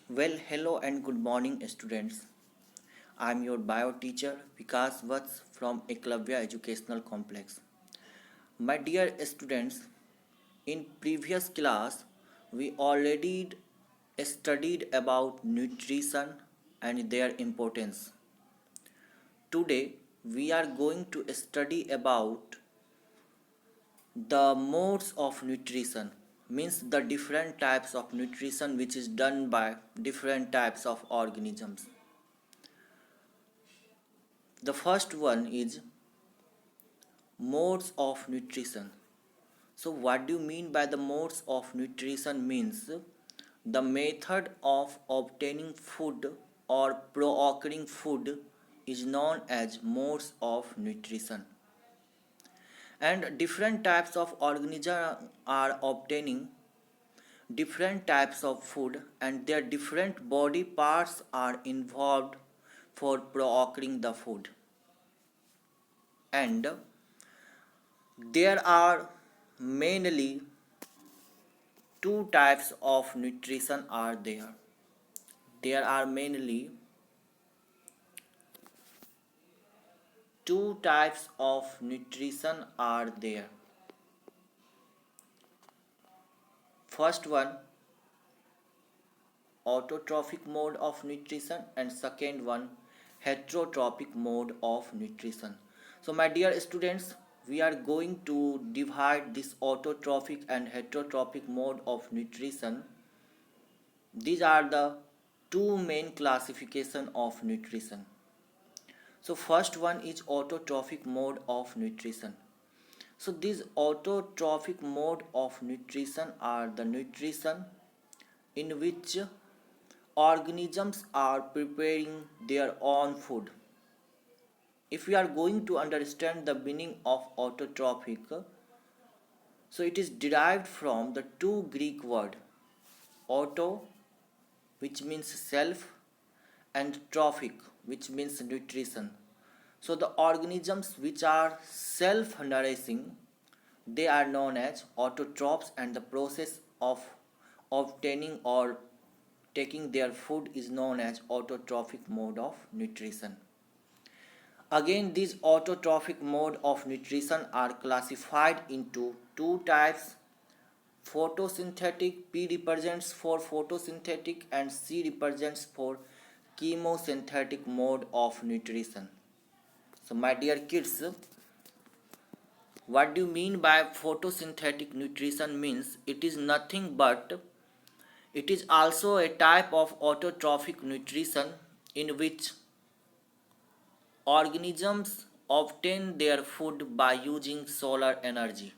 Well, hello and good morning, students. I am your bio teacher Vikas Vats from Eklavya Educational Complex. My dear students, in previous class we already studied about nutrition and their importance. Today we are going to study about the modes of nutrition, means the different types of nutrition which is done by different types of organisms. The first one is modes of nutrition. So what do you mean by the modes of nutrition? Means the method of obtaining food or procuring food is known as modes of nutrition. And different types of organisms are obtaining different types of food, and their different body parts are involved for procuring the food. And there are mainly two types of nutrition are there. There are mainly two types of nutrition are there. First one, autotrophic mode of nutrition, and second one, heterotrophic mode of nutrition. So my dear students, we are going to divide this autotrophic and heterotrophic mode of nutrition. These are the two main classification of nutrition. So first one is autotrophic mode of nutrition. So these autotrophic mode of nutrition are the nutrition in which organisms are preparing their own food. If we are going to understand the meaning of autotrophic, so it is derived from the two Greek word auto, which means self, and trophic, which means nutrition. So the organisms which are self-nourishing, they are known as autotrophs, and the process of obtaining or taking their food is known as autotrophic mode of nutrition. Again, these autotrophic mode of nutrition are classified into two types: photosynthetic. P represents for photosynthetic and C represents for chemosynthetic mode of nutrition. So my dear kids, what do you mean by photosynthetic nutrition? Means it is nothing but it is also a type of autotrophic nutrition in which organisms obtain their food by using solar energy.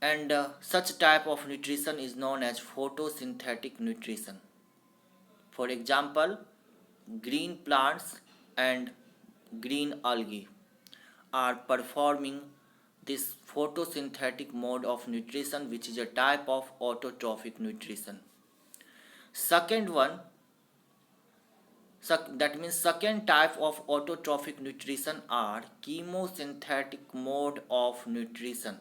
And such type of nutrition is known as photosynthetic nutrition. For example, green plants and green algae are performing this photosynthetic mode of nutrition, which is a type of autotrophic nutrition. Second one, that means second type of autotrophic nutrition are chemosynthetic mode of nutrition.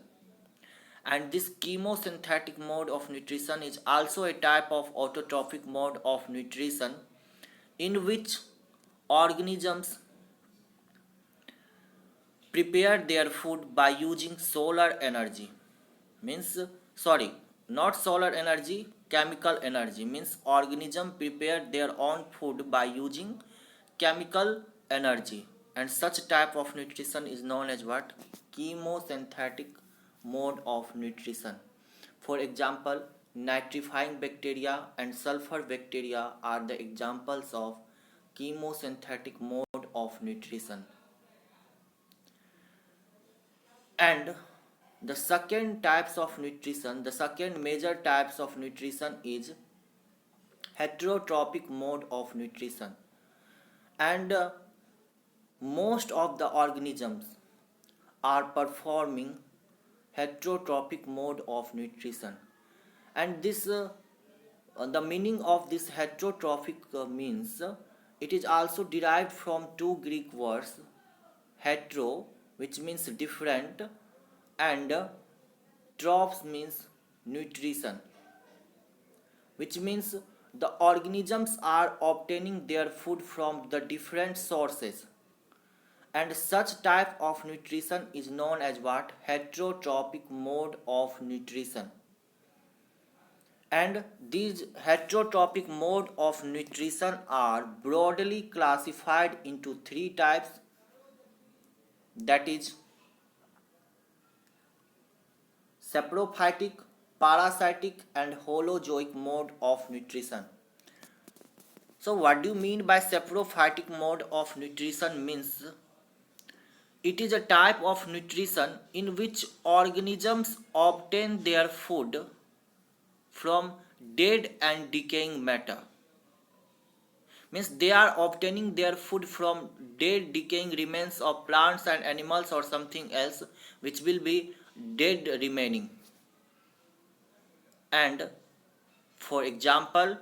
And this chemosynthetic mode of nutrition is also a type of autotrophic mode of nutrition in which organisms prepare their food by using solar energy. Means, sorry, not solar energy, chemical energy. Means organism prepare their own food by using chemical energy, and such type of nutrition is known as what? Chemosynthetic mode of nutrition. For example, nitrifying bacteria and sulfur bacteria are the examples of chemosynthetic mode of nutrition. And the second types of nutrition, the second major types of nutrition is heterotrophic mode of nutrition. And most of the organisms are performing heterotrophic mode of nutrition. And this the meaning of this heterotrophic means it is also derived from two Greek words, hetero, which means different, and tropes means nutrition. which means the organisms are obtaining their food from the different sources, and such type of nutrition is known as what? Heterotrophic mode of nutrition. And these heterotrophic mode of nutrition are broadly classified into three types, that is saprophytic, parasitic and holozoic mode of nutrition. So what do you mean by saprophytic mode of nutrition? Means it is a type of nutrition in which organisms obtain their food from dead and decaying matter. Means they are obtaining their food from dead decaying remains of plants and animals or something else which will be dead remaining. And for example,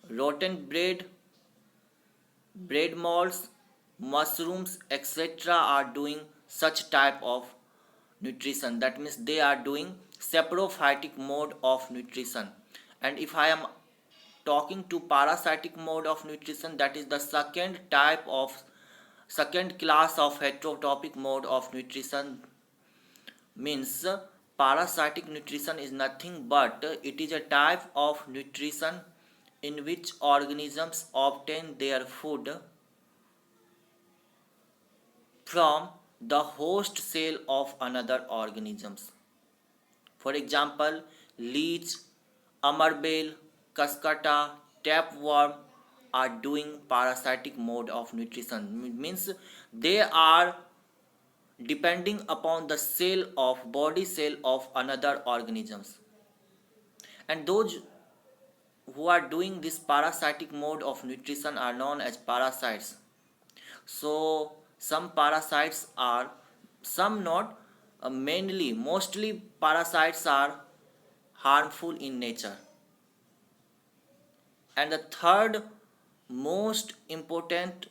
rotten bread, bread molds, mushrooms, etc. are doing such type of nutrition. That means they are doing saprophytic mode of nutrition. And if I am talking to parasitic mode of nutrition, that is the second class of heterotrophic mode of nutrition. Means parasitic nutrition is nothing but it is a type of nutrition in which organisms obtain their food from the host cell of another organisms. For example, leech, amarbel, cascata, tapeworm are doing parasitic mode of nutrition. Means they are depending upon the cell of body cell of another organisms. And those who are doing this parasitic mode of nutrition are known as parasites. So some parasites are, some not, mainly mostly parasites are harmful in nature. And the third most important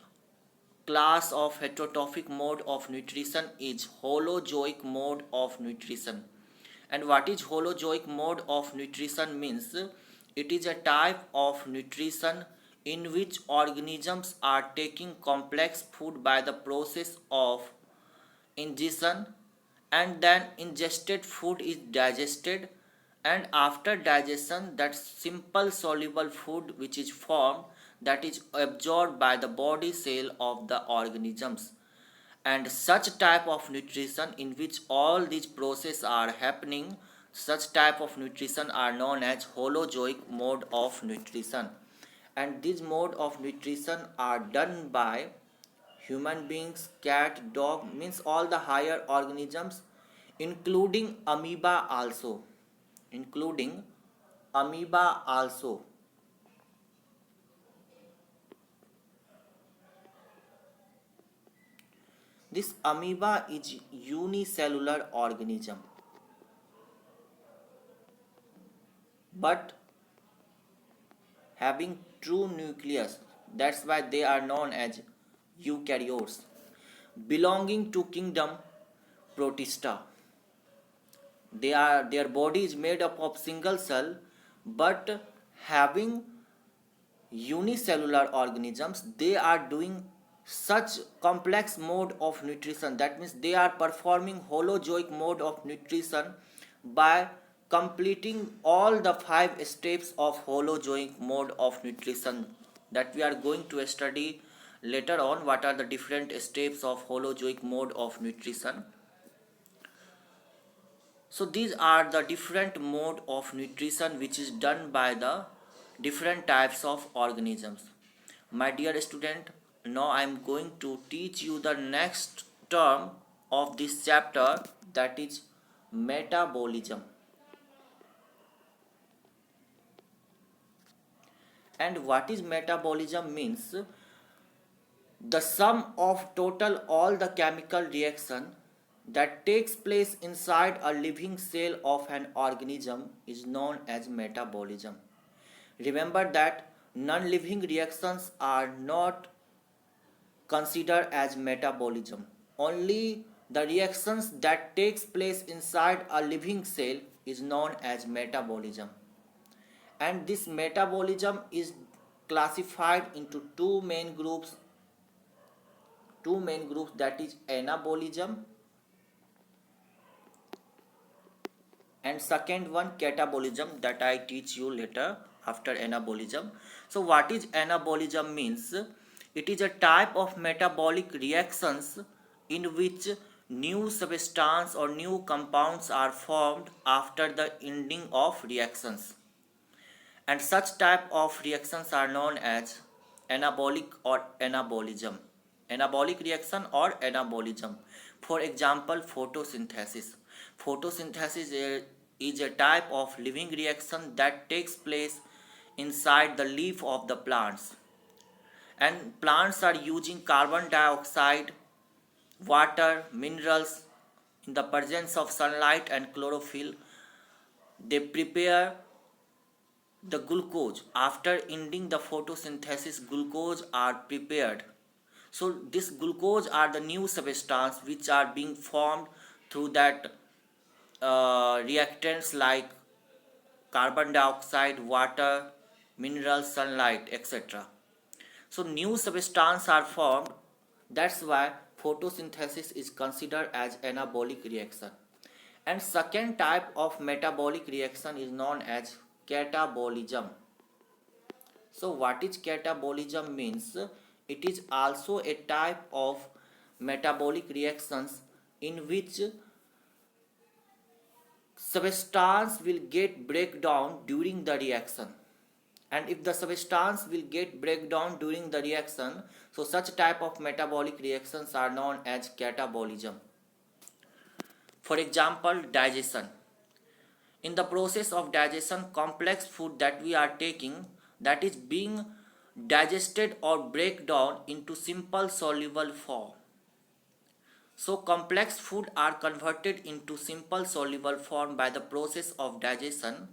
class of heterotrophic mode of nutrition is holozoic mode of nutrition. And what is holozoic mode of nutrition? Means it is a type of nutrition in which organisms are taking complex food by the process of ingestion, and then ingested food is digested, and after digestion that simple soluble food which is formed, that is absorbed by the body cell of the organisms. And such type of nutrition in which all these processes are happening, such type of nutrition are known as holozoic mode of nutrition. And these mode of nutrition are done by human beings, cat, dog, means all the higher organisms, including amoeba also. Including amoeba also. This amoeba is unicellular organism, but having true nucleus. That's why they are known as eukaryotes, belonging to kingdom Protista. Their body is made up of single cell, but having unicellular organisms, they are doing such complex mode of nutrition. That means they are performing holozoic mode of nutrition by completing all the 5 steps of holozoic mode of nutrition that we are going to study later on. What are the different steps of holozoic mode of nutrition? So these are the different mode of nutrition which is done by the different types of organisms. My dear student, now I am going to teach you the next term of this chapter, that is metabolism. And what is metabolism? Means the sum of total all the chemical reaction that takes place inside a living cell of an organism is known as metabolism. Remember that non-living reactions are not considered as metabolism. Only the reactions that takes place inside a living cell is known as metabolism. And this metabolism is classified into two main groups, that is anabolism and second one catabolism, that I teach you later after anabolism. So what is anabolism means? It is a type of metabolic reactions in which new substance or new compounds are formed after the ending of reactions, and such type of reactions are known as anabolic or anabolic reaction or anabolism. For example, photosynthesis is a type of living reaction that takes place inside the leaf of the plants, and plants are using carbon dioxide, water, minerals. In the presence of sunlight and chlorophyll, they prepare the glucose. After ending the photosynthesis, glucose are prepared. So this glucose are the new substance which are being formed through that reactants like carbon dioxide, water, minerals, sunlight, etc. So new substance are formed. That's why photosynthesis is considered as anabolic reaction. And second type of metabolic reaction is known as catabolism. So what is catabolism means? It is also a type of metabolic reactions in which substance will get breakdown during the reaction. And if the substance will get breakdown during the reaction, so such type of metabolic reactions are known as catabolism. For example, digestion. In the process of digestion, complex food that we are taking, that is being digested or break down into simple soluble form. So complex food are converted into simple soluble form by the process of digestion.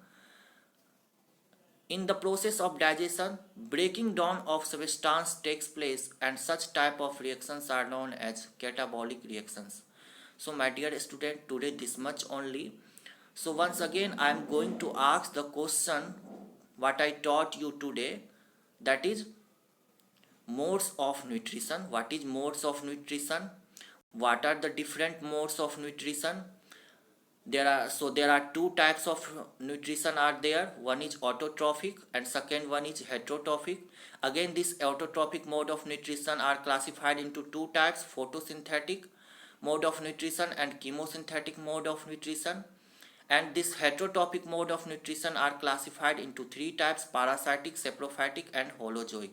In the process of digestion, breaking down of substance takes place, and such type of reactions are known as catabolic reactions. So my dear student, today this much only. So once again I am going to ask the question what I taught you today, that is modes of nutrition. What is modes of nutrition? What are the different modes of nutrition? There are two types of nutrition are there. One is autotrophic and second one is heterotrophic. Again, this autotrophic mode of nutrition are classified into two types: photosynthetic mode of nutrition and chemosynthetic mode of nutrition. And this heterotrophic mode of nutrition are classified into three types: parasitic, saprophytic and holozoic.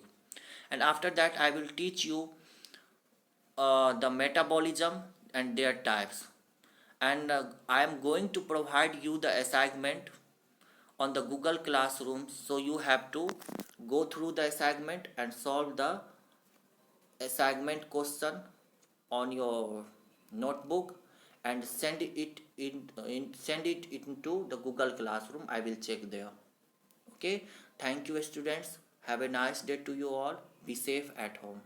And after that I will teach you the metabolism and their types. And I am going to provide you the assignment on the Google Classroom, so you have to go through the assignment and solve the assignment question on your notebook and send it into the Google Classroom. I will check there. Okay, thank you students. Have a nice day to you all. Be safe at home.